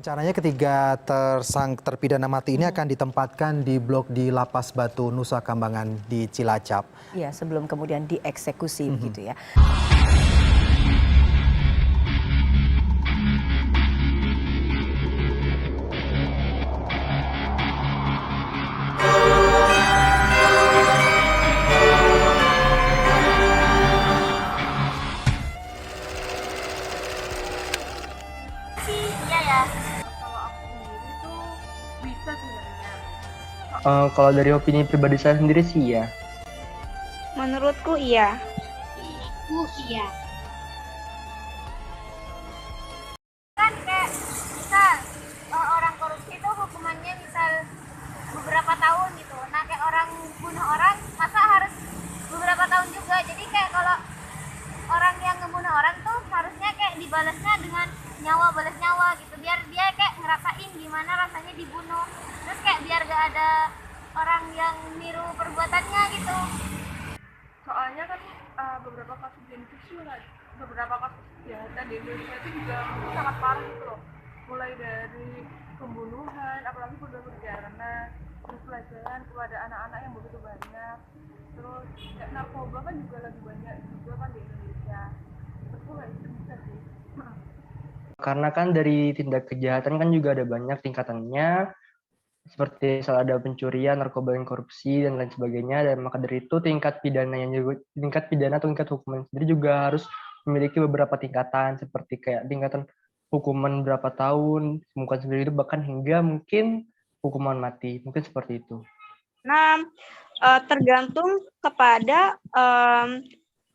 Rencananya ketiga terpidana mati ini akan ditempatkan di blok di Lapas Batu Nusa Kambangan di Cilacap. Iya, sebelum kemudian dieksekusi begitu ya. Iya ya. Kalau aku sendiri tuh bisa sebenarnya. Kalau dari opini pribadi saya sendiri sih ya. Menurutku iya. Iya. Kan kayak misal orang korupsi itu hukumannya misal beberapa tahun gitu. Nah kayak orang bunuh orang masa harus beberapa tahun juga. Jadi kayak kalau orang yang ngebunuh orang tuh harusnya kayak dibalasnya dengan nyawa balas nyawa gitu. Biar dia kayak ngerasain gimana rasanya dibunuh. Terus kayak biar gak ada orang yang niru perbuatannya gitu. Soalnya kan beberapa kasus kejahatan di Indonesia itu juga sangat parah gitu loh. Mulai dari pembunuhan, apalagi bencana, terus pelajaran kepada anak-anak yang begitu banyak. Terus kayak narkoba kan juga lagi banyak juga kan di Indonesia. Itu nggak bisa sih. Karena kan dari tindak kejahatan kan juga ada banyak tingkatannya, seperti misal ada pencurian, narkoba dan korupsi dan lain sebagainya. Dan maka dari itu tingkat pidana atau tingkat hukuman sendiri juga harus memiliki beberapa tingkatan, seperti kayak tingkatan hukuman berapa tahun, hukuman sendiri hidup, bahkan hingga mungkin hukuman mati, mungkin seperti itu. Nah, tergantung kepada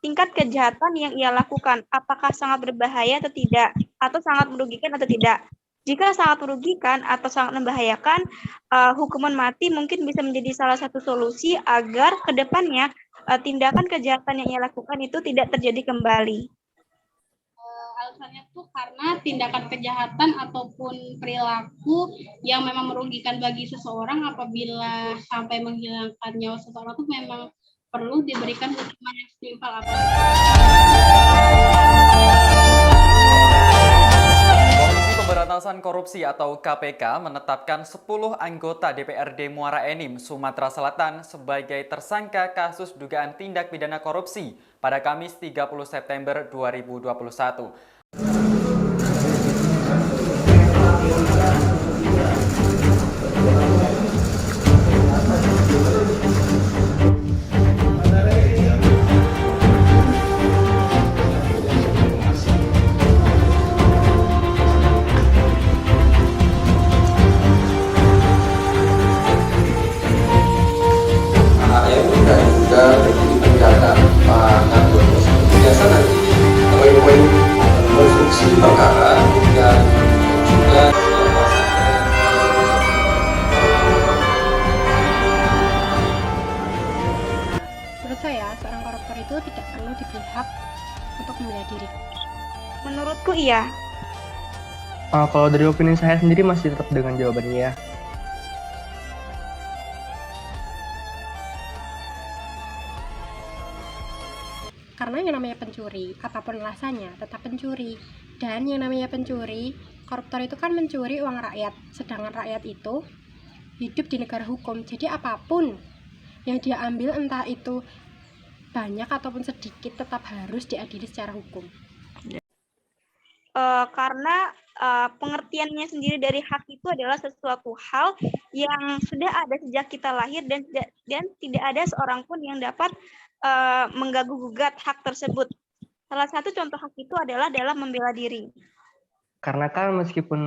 tingkat kejahatan yang ia lakukan. Apakah sangat berbahaya atau tidak, atau sangat merugikan atau tidak. Jika sangat merugikan atau sangat membahayakan, hukuman mati mungkin bisa menjadi salah satu solusi agar ke depannya tindakan kejahatan yang ia lakukan itu tidak terjadi kembali. Alasannya tuh karena tindakan kejahatan ataupun perilaku yang memang merugikan bagi seseorang apabila sampai menghilangkan nyawa seseorang itu memang perlu diberikan hukuman yang setimpal Komisi Pemberantasan Korupsi atau KPK menetapkan 10 anggota DPRD Muara Enim, Sumatera Selatan sebagai tersangka kasus dugaan tindak pidana korupsi pada Kamis 30 September 2021. Menurut saya, seorang koruptor itu tidak perlu diberi hak untuk membela diri. Menurutku iya. Kalau dari opini saya sendiri masih tetap dengan jawabannya ya. Karena yang namanya pencuri, apapun alasannya, tetap pencuri. Dan yang namanya pencuri, koruptor itu kan mencuri uang rakyat. Sedangkan rakyat itu hidup di negara hukum. Jadi apapun yang dia ambil, entah itu banyak ataupun sedikit, tetap harus diadili secara hukum. Karena pengertiannya sendiri dari hak itu adalah sesuatu hal yang sudah ada sejak kita lahir dan tidak ada seorang pun yang dapat mengganggu-gugat hak tersebut. Salah satu contoh hak itu adalah dalam membela diri. Karena kan meskipun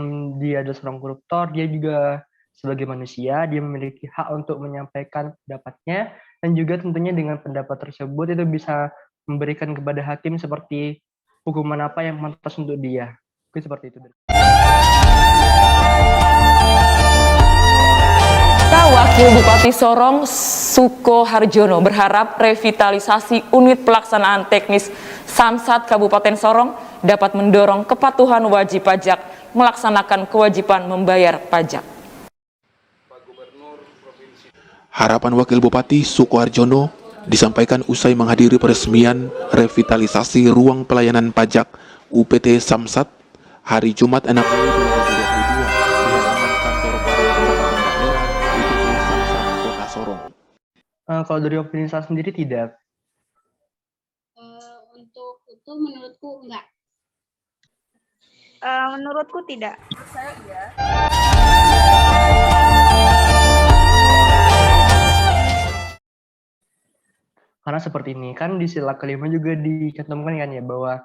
dia adalah seorang koruptor, dia juga sebagai manusia, dia memiliki hak untuk menyampaikan pendapatnya, dan juga tentunya dengan pendapat tersebut itu bisa memberikan kepada hakim seperti hukuman apa yang pantas untuk dia. Mungkin seperti itu. Wakil Bupati Sorong Suko Harjono berharap revitalisasi unit pelaksanaan teknis Samsat Kabupaten Sorong dapat mendorong kepatuhan wajib pajak melaksanakan kewajiban membayar pajak. Harapan Wakil Bupati Suko Harjono disampaikan usai menghadiri peresmian revitalisasi ruang pelayanan pajak UPT Samsat hari Jumat 6 Mei 2022. Kalau dari opini saya sendiri tidak. Untuk itu menurutku enggak. Menurutku tidak. Menurut saya iya. Karena seperti ini, kan di sila kelima juga dicantumkan kan ya bahwa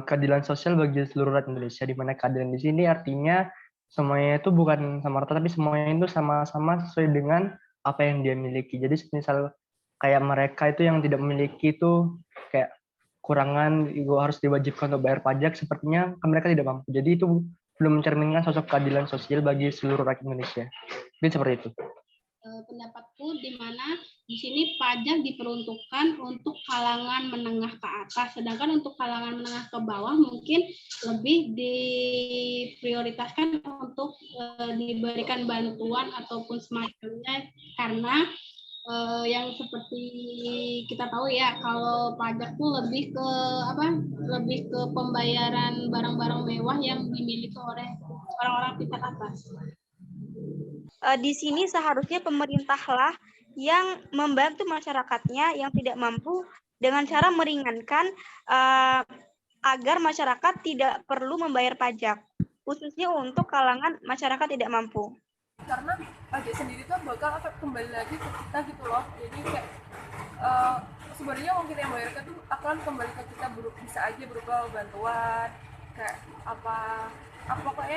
keadilan sosial bagi seluruh rakyat Indonesia, di mana keadilan di sini artinya semuanya itu bukan sama rata, tapi semuanya itu sama-sama sesuai dengan apa yang dia miliki. Jadi misal kayak mereka itu yang tidak memiliki itu kayak kurangan harus diwajibkan untuk bayar pajak, sepertinya mereka tidak mampu. Jadi itu belum mencerminkan sosok keadilan sosial bagi seluruh rakyat Indonesia. Jadi seperti itu. Pendapatku di mana di sini pajak diperuntukkan untuk kalangan menengah ke atas, sedangkan untuk kalangan menengah ke bawah mungkin lebih diprioritaskan untuk diberikan bantuan ataupun semacamnya, karena yang seperti kita tahu ya, kalau pajak tuh lebih ke lebih ke pembayaran barang-barang mewah yang dimiliki oleh orang-orang tingkat atas. Di sini seharusnya pemerintahlah yang membantu masyarakatnya yang tidak mampu dengan cara meringankan agar masyarakat tidak perlu membayar pajak, khususnya untuk kalangan masyarakat tidak mampu. Karena pajak sendiri tuh bakal kembali lagi ke kita gitu loh. Jadi kayak sebenarnya uang kita yang bayarkan tuh akan kembali ke kita, bisa aja berupa bantuan kayak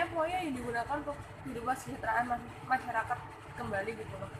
pokoknya yang digunakan untuk hidup kesejahteraan masyarakat kembali gitu loh.